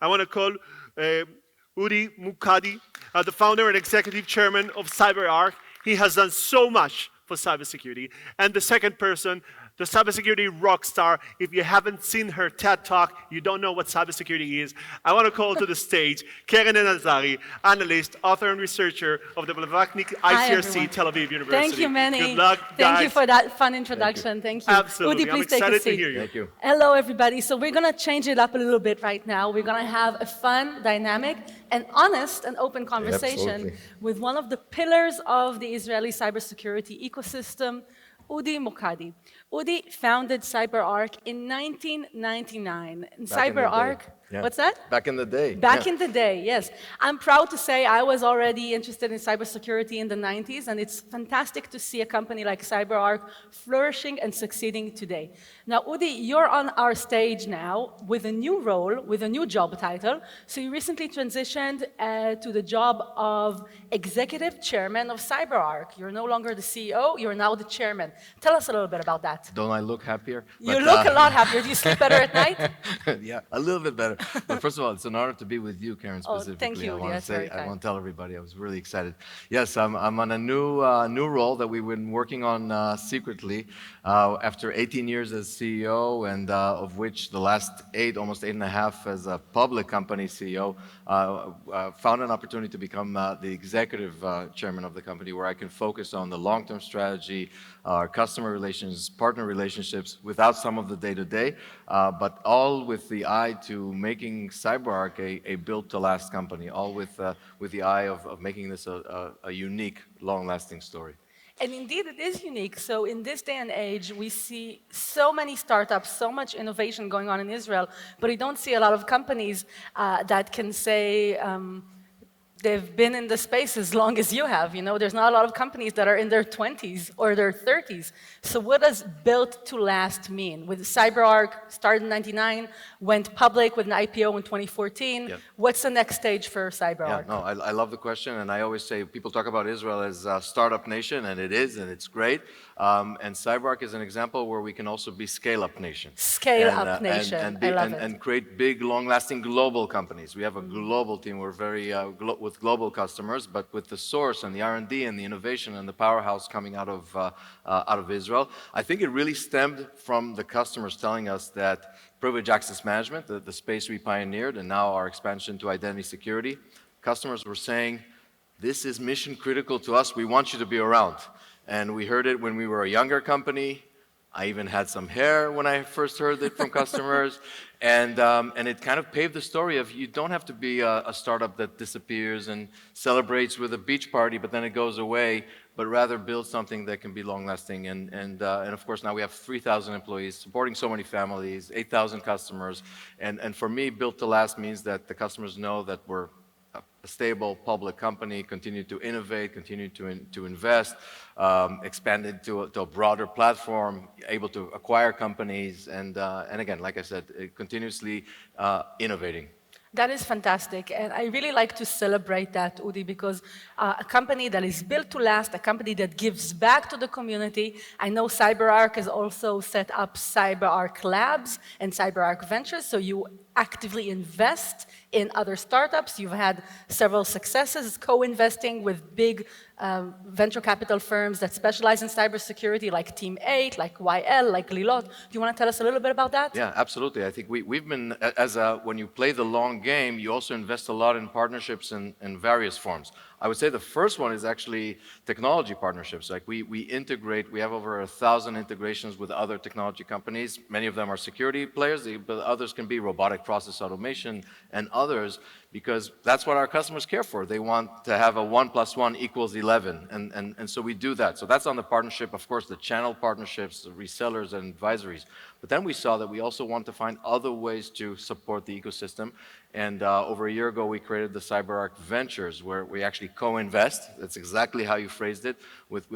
I want to call Udi Mokady, the founder and executive chairman of CyberArk. He has done so much for cybersecurity. And the second person, the cybersecurity rock star. If you haven't seen her TED Talk, you don't know what cybersecurity is. I want to call to the stage Keren Elazari, analyst, author, and researcher of the Blavatsky ICRC Tel Aviv University. Thank you, Manny. Good luck, guys. Thank you for that fun introduction. Thank you. Absolutely. Udi, please I'm excited take a seat. to hear you. Thank you. Hello, everybody. So we're going to change it up a little bit right now. We're going to have a fun, dynamic, and honest and open conversation Absolutely. with one of the pillars of the Israeli cybersecurity ecosystem, Udi Mokady. Udi founded CyberArk in 1999. And CyberArk, Yeah. what's that? Back in the day. Back in the day, yes. I'm proud to say I was already interested in cybersecurity in the 90s, and it's fantastic to see a company like CyberArk flourishing and succeeding today. Now, Udi, you're on our stage now with a new role, with a new job title. So you recently transitioned to the job of executive chairman of CyberArk. You're no longer the CEO, you're now the chairman. Tell us a little bit about that. Don't I look happier? You look a lot happier. Do you sleep better at night? Yeah, a little bit better. But first of all, it's an honor to be with you, Karen, specifically. thank you, I Udi. want to That's very say, I kind. want to tell everybody, I was really excited. Yes, I'm on a new role that we've been working on secretly after 18 years as CEO, and of which the last almost 8.5 as a public company CEO, found an opportunity to become the executive chairman of the company, where I can focus on the long-term strategy, our customer relations, partner relationships, without some of the day-to-day, but all with the eye to making CyberArk a built-to-last company, all with the eye of making this a unique, long-lasting story. And indeed, it is unique. So in this day and age, we see so many startups, so much innovation going on in Israel, but we don't see a lot of companies that can say they've been in the space as long as you have. You know, there's not a lot of companies that are in their 20s or their 30s. So what does built to last mean? With CyberArk, started in 99, went public with an IPO in 2014. Yep. What's the next stage for CyberArk? Yeah, no, I love the question, and I always say people talk about Israel as a startup nation, and it is, and it's great. And CyberArk is an example where we can also be scale-up nation. Scale-up nation. I love it. And create big, long-lasting global companies. We have a global team. We're very with global customers, but with the source and the R&D and the innovation and the powerhouse coming out of Israel. I think it really stemmed from the customers telling us that privileged access management, the space we pioneered, and now our expansion to identity security, customers were saying, this is mission critical to us. We want you to be around. And we heard it when we were a younger company. I even had some hair when I first heard it from customers. And it kind of paved the story of you don't have to be a startup that disappears and celebrates with a beach party, but then it goes away, but rather build something that can be long-lasting. And of course, now we have 3,000 employees supporting so many families, 8,000 customers. And for me, built to last means that the customers know that we're a stable public company, continue to innovate, continue to invest, expand into a broader platform, able to acquire companies, and again, like I said, continuously innovating. That is fantastic, and I really like to celebrate that, Udi, because a company that is built to last, a company that gives back to the community. I know CyberArk has also set up CyberArk Labs and CyberArk Ventures, so you actively invest in other startups. You've had several successes co-investing with big venture capital firms that specialize in cybersecurity, like Team 8, like YL, like Lilot. Do you want to tell us a little bit about that? Yeah, absolutely. I think we've been, when you play the long game, you also invest a lot in partnerships in various forms. I would say the first one is actually technology partnerships. Like we integrate, we have over 1,000 integrations with other technology companies. Many of them are security players, but others can be robotic process automation and others, because that's what our customers care for. They want to have a 1 + 1 = 11, and so we do that. So that's on the partnership, of course, the channel partnerships, the resellers and advisories. But then we saw that we also want to find other ways to support the ecosystem. And over a year ago, we created the CyberArk Ventures, where we actually co-invest. That's exactly how you phrased it, with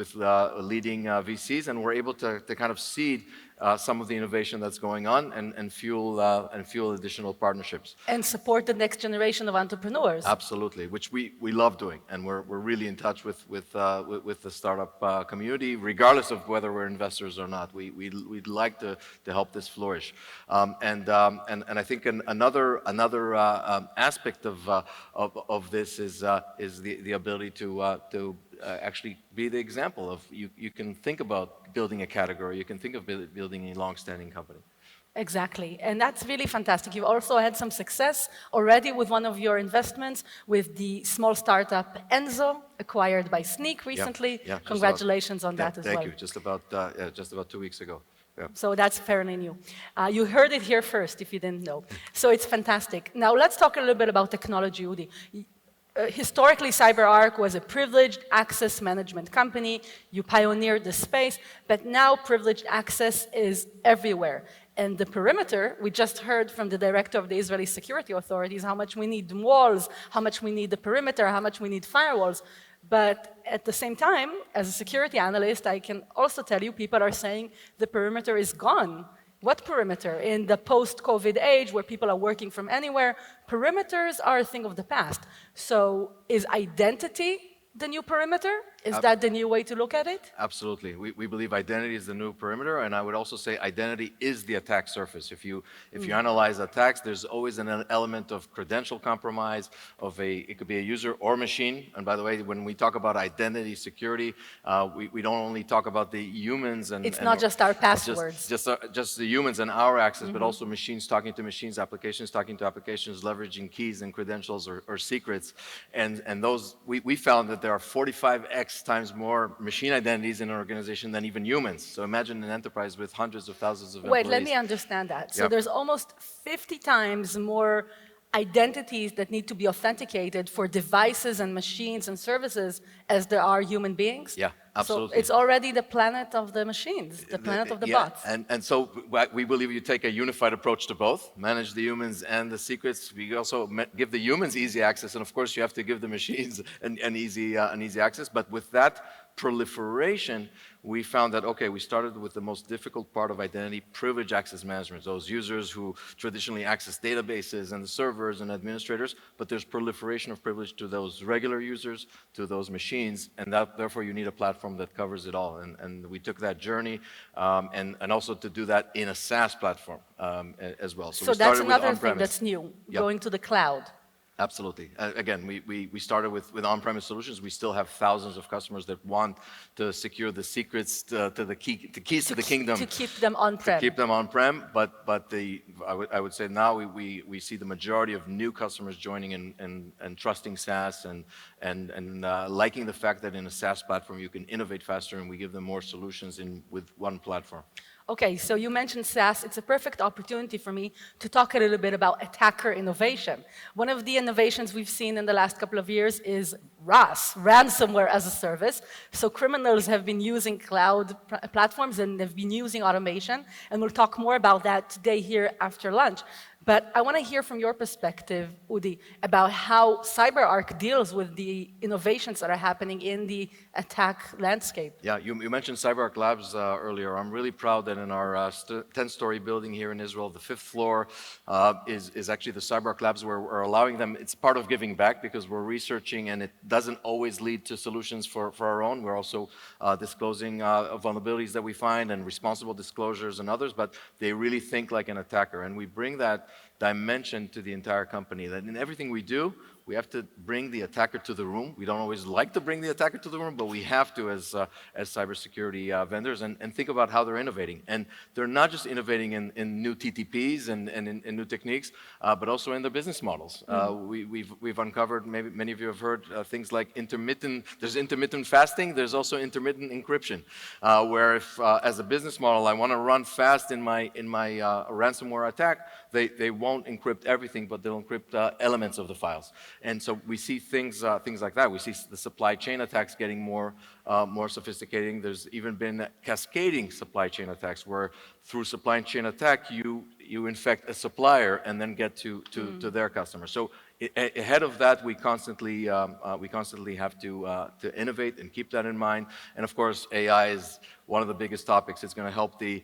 leading VCs, and we're able to kind of seed some of the innovation that's going on and fuel additional partnerships. And support the next generation of entrepreneurs. Absolutely, which we love doing, and we're really in touch with the startup community, regardless of whether we're investors or not. We'd like to help this flourish, and I think another aspect of this is the ability to actually be the example of you can think about building a category, you can think of building a long-standing company. Exactly, and that's really fantastic. You've also had some success already with one of your investments with the small startup Enzo, acquired by Sneak recently. Yeah, Congratulations on that as well. Thank you. Just about 2 weeks ago. Yeah. So that's fairly new. You heard it here first, if you didn't know. So it's fantastic. Now let's talk a little bit about technology, Udi. Historically, CyberArk was a privileged access management company. You pioneered the space, but now privileged access is everywhere. And the perimeter, we just heard from the director of the Israeli security authorities how much we need walls, how much we need the perimeter, how much we need firewalls. But at the same time, as a security analyst, I can also tell you people are saying the perimeter is gone. What perimeter? In the post-COVID age where people are working from anywhere, perimeters are a thing of the past. So is identity the new perimeter? Is that the new way to look at it? Absolutely. We believe identity is the new perimeter, and I would also say identity is the attack surface. If you analyze attacks, there's always an element of credential compromise, it could be a user or machine. And by the way, when we talk about identity security, we don't only talk about the humans and it's not just our passwords. Just the humans and our access, but also machines talking to machines, applications talking to applications, leveraging keys and credentials or secrets. And those, we found that there are 45x times more machine identities in an organization than even humans. So imagine an enterprise with hundreds of thousands of employees. Wait, let me understand that. So there's almost 50 times more identities that need to be authenticated for devices and machines and services as there are human beings? Yeah, absolutely. So it's already the planet of the machines, the planet of the bots. And so we believe you take a unified approach to both, manage the humans and the secrets. We also give the humans easy access, and of course you have to give the machines an easy access. But with that proliferation, we found that, okay, we started with the most difficult part of identity, privilege access management, those users who traditionally access databases and the servers and administrators, but there's proliferation of privilege to those regular users, to those machines, and therefore you need a platform that covers it all. And we took that journey, and also to do that in a SaaS platform as well. So that's another thing that's new, going to the cloud. Absolutely. Again, we started with on-premise solutions. We still have thousands of customers that want to secure the secrets to the keys to the kingdom. To keep them on-prem. To keep them on-prem, but I would say now we see the majority of new customers joining and trusting SaaS and liking the fact that in a SaaS platform you can innovate faster and we give them more solutions with one platform. Okay, so you mentioned SaaS. It's a perfect opportunity for me to talk a little bit about attacker innovation. One of the innovations we've seen in the last couple of years is RAS, ransomware as a service. So criminals have been using cloud platforms and they've been using automation, and we'll talk more about that today here after lunch. But I want to hear from your perspective, Udi, about how CyberArk deals with the innovations that are happening in the attack landscape. Yeah, you mentioned CyberArk Labs earlier. I'm really proud that in our 10-story building here in Israel, the 5th floor is actually the CyberArk Labs, where we're allowing them. It's part of giving back because we're researching and it doesn't always lead to solutions for our own. We're also disclosing vulnerabilities that we find and responsible disclosures and others, but they really think like an attacker. And we bring that dimension to the entire company, that in everything we do, we have to bring the attacker to the room. We don't always like to bring the attacker to the room, but we have to as cybersecurity vendors and think about how they're innovating. And they're not just innovating in new TTPs and in new techniques, but also in their business models. We've uncovered, maybe many of you have heard things like there's intermittent fasting, there's also intermittent encryption, where if as a business model I want to run fast in my ransomware attack, they won't encrypt everything, but they'll encrypt elements of the files. And so we see things like that. We see the supply chain attacks getting more sophisticated. There's even been cascading supply chain attacks where through supply chain attack, you infect a supplier and then get to their customers. So ahead of that, we constantly have to innovate and keep that in mind. And of course, AI is one of the biggest topics. It's going to help the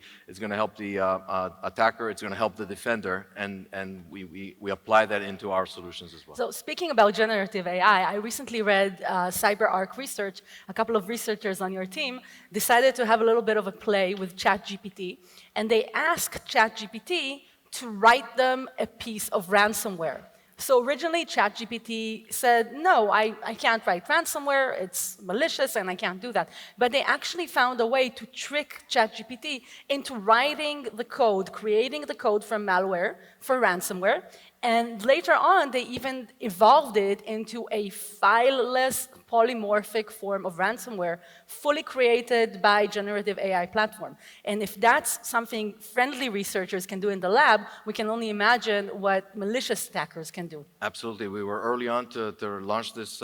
attacker. It's going to help the defender, and we apply that into our solutions as well. So speaking about generative AI, I recently read CyberArk research. A couple of researchers on your team decided to have a little bit of a play with ChatGPT, and they asked ChatGPT to write them a piece of ransomware. So originally, ChatGPT said, no, I can't write ransomware, it's malicious, and I can't do that. But they actually found a way to trick ChatGPT into writing the code, creating the code for malware, for ransomware, and later on, they even evolved it into a fileless, polymorphic form of ransomware, fully created by generative AI platform. And if that's something friendly researchers can do in the lab, we can only imagine what malicious attackers can do. Absolutely. We were early on to launch this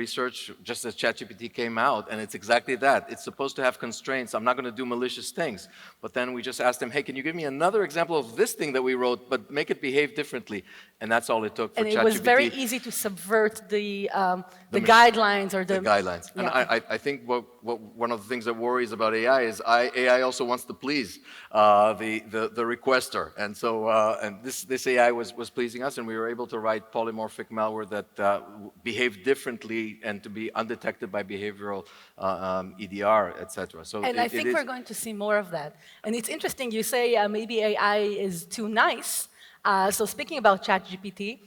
research just as ChatGPT came out, and it's exactly that. It's supposed to have constraints. I'm not going to do malicious things. But then we just asked them, hey, can you give me another example of this thing that we wrote, but make it behave differently? And that's all it took for ChatGPT. And it was very easy to subvert the guidelines or the guidelines. And I think one of the things that worries about AI is AI also wants to please the requester. And so and this AI was pleasing us, and we were able to write polymorphic malware that behaved differently and to be undetected by behavioral EDR, etc. So and I think we're going to see more of that. And it's interesting, you say maybe AI is too nice. So speaking about ChatGPT,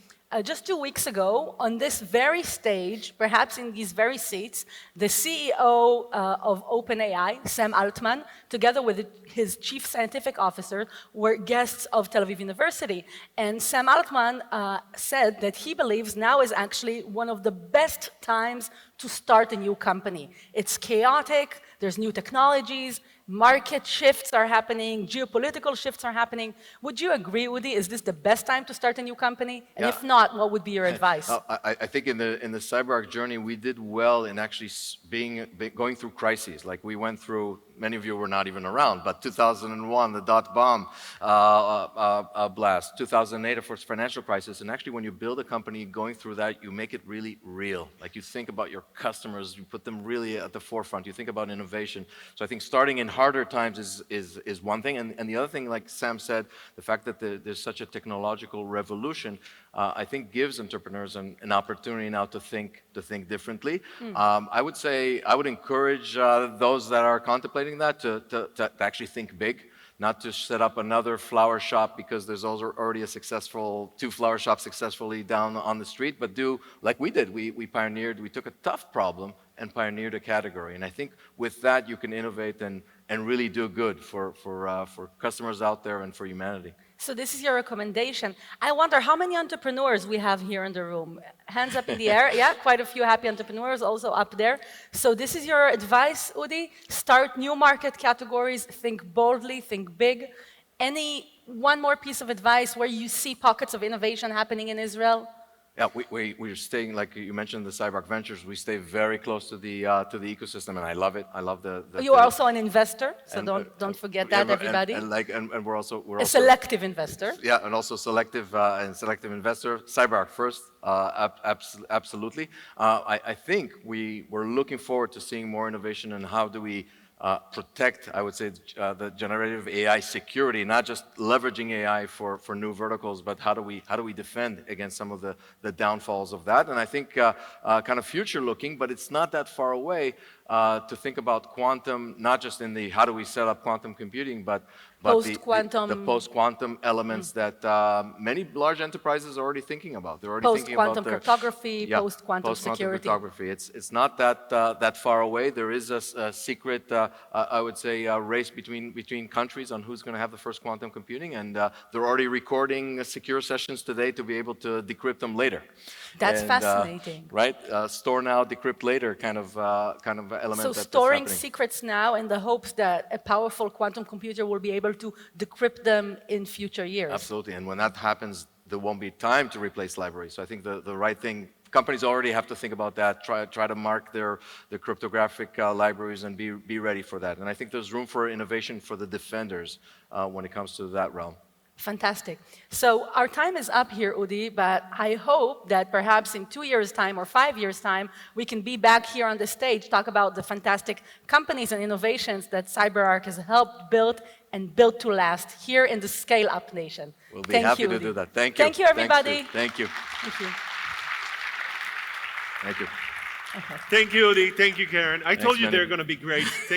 just 2 weeks ago, on this very stage, perhaps in these very seats, the CEO of OpenAI, Sam Altman, together with his chief scientific officer, were guests of Tel Aviv University. And Sam Altman said that he believes now is actually one of the best times to start a new company. It's chaotic, there's new technologies, market shifts are happening, geopolitical shifts are happening. Would you agree, Udi? Is this the best time to start a new company? And if not, what would be your advice? I think in the CyberArk journey, we did well in actually going through crises. Like we went through, many of you were not even around, but 2001, the dot-bomb blast, 2008, of course, financial crisis. And actually, when you build a company going through that, you make it really real. Like you think about your customers, you put them really at the forefront. You think about innovation. So I think starting in harder times is one thing. And the other thing, like Sam said, the fact that there's such a technological revolution, I think gives entrepreneurs an opportunity now to think differently. I would say, I would encourage those that are contemplating that to actually think big, not to set up another flower shop because there's already two flower shops successfully down on the street, but do like we did. We pioneered, we took a tough problem and pioneered a category. And I think with that, you can innovate and really do good for customers out there and for humanity. So this is your recommendation. I wonder how many entrepreneurs we have here in the room. Hands up in the air. Yeah, quite a few happy entrepreneurs also up there. So this is your advice, Udi? Start new market categories, think boldly, think big. One more piece of advice where you see pockets of innovation happening in Israel? Yeah, we're staying, like you mentioned, the CyberArk Ventures. We stay very close to the ecosystem, and I love it. I love the you are also an investor, so don't forget that, everybody. And we're also a selective investor. Yeah, and also selective investor. CyberArk first, absolutely. I think we're looking forward to seeing more innovation and how do we protect, I would say, the generative AI security, not just leveraging AI for new verticals, but how do we defend against some of the downfalls of that? And I think kind of future looking, but it's not that far away to think about quantum, not just in the how do we set up quantum computing, but the post-quantum elements that many large enterprises are already thinking about. They're already thinking about post-quantum cryptography, post-quantum security. Cryptography. It's not that far away. There is a secret, I would say, race between countries on who's going to have the first quantum computing, and they're already recording secure sessions today to be able to decrypt them later. That's fascinating. Right? Store now, decrypt later kind of element. So storing secrets now in the hopes that a powerful quantum computer will be able to decrypt them in future years. Absolutely, and when that happens, there won't be time to replace libraries. So I think the right thing, companies already have to think about that, try to mark their cryptographic libraries and be ready for that. And I think there's room for innovation for the defenders when it comes to that realm. Fantastic. So our time is up here, Udi, but I hope that perhaps in 2 years' time or 5 years' time, we can be back here on the stage, talk about the fantastic companies and innovations that CyberArk has helped build and built to last here in the scale-up nation. We'll be happy to do that. Thank you. Thank you, everybody. Thank you. Thank you. Thank you. Okay. Thank you, Udi. Thank you, Karen. I told you Manny. they're going to be great.